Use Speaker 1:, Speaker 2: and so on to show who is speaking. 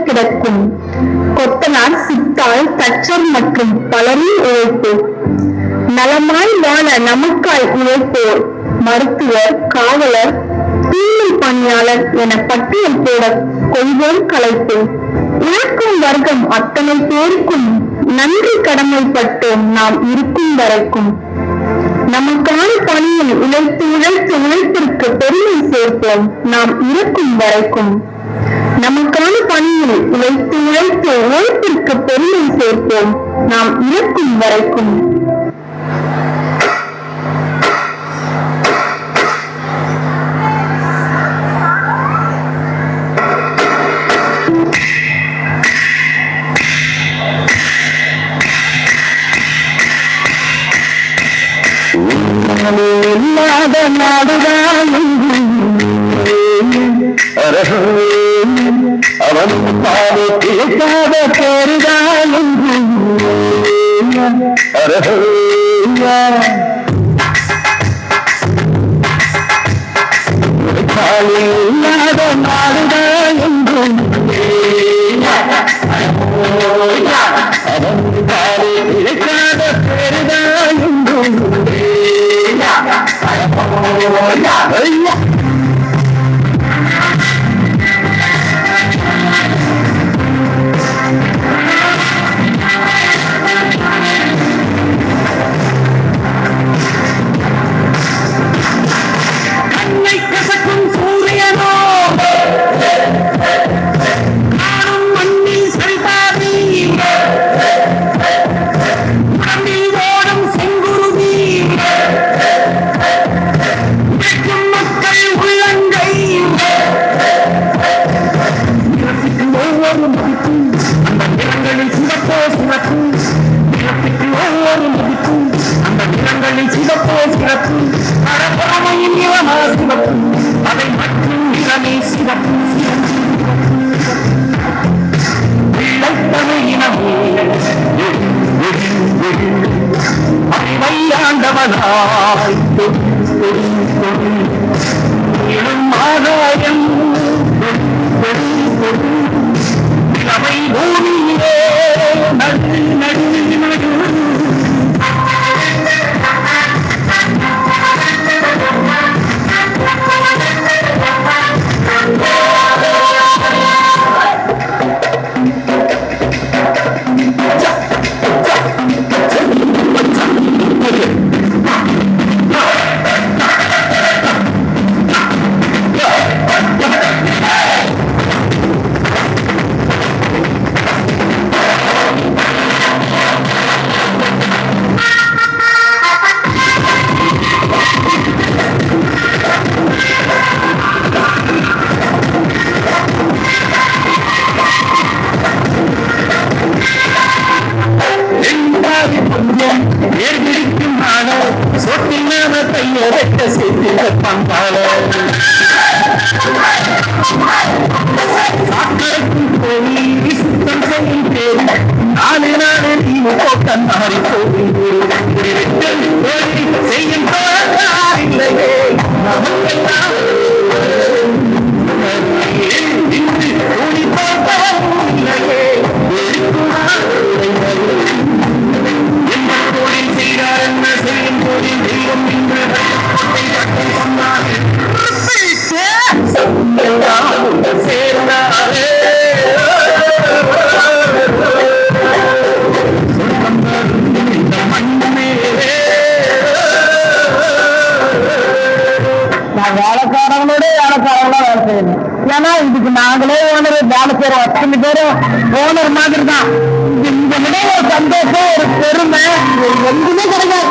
Speaker 1: கிடக்கும். கொத்தனார், சித்தாள், தச்சர் மற்றும் பலரின் உழைப்பு. நலமாய் வாழ நமக்காய் உழைப்போர், மருத்துவர், காவலர், தூய்மை பணியாளர் என பட்டியல் போட கொள்வோம் கலைப்பு. உழைக்கும் வர்க்கம் அத்தனை பேருக்கும் நன்றி கடமைப்பட்டோம் நாம் இருக்கும் வரைக்கும். நமக்கான பணியில் உழைத்து உழைத்து உழைப்பிற்கு பெருமை சேர்ப்போம் நாம் இருக்கும் வரைக்கும். நமக்கான பணியில் உழைத்து உழைத்து உழைப்பிற்கு பெருமை சேர்ப்போம் நாம் இருக்கும் வரைக்கும். இல்லாத நாடுதான் அவன் பாடு கேட்காத பேருதான் இல்லாத நாடுதான் என்றும் அவன் பாடு கேட்காத பேருதான் என்றும் கண்ணை கசக்கும் சூரியனோ நானும் மண்ணில் சரிபாதி மண்ணில் ஓடும் செங்குருதி மக்கள் உள்ளங்கை ஒவ்வொரு மதிப்பும் அந்த நிறங்களில் சிவப்போ சிறப்பு. ஒவ்வொரு மதிப்பும் அந்த நிறங்களில் சிவப்போ சிறப்பு. பரபரமையின் நிறமா சிவப்பு, அதை மற்றும் நிறமே சிவப்பு. தமிழ் இனமே அறிவையாண்டவனாய் ஆதாயம் இளமை பூமியிலே நடு நடு நடு. ஏன்னா இதுக்கு நாங்களே ஓனர் வேலை செய்யறோம், அத்தனை பேரும் ஓனர் மாதிரி தான். இந்த விட ஒரு சந்தோஷம், ஒரு பெருமை எங்குமே கிடையாது.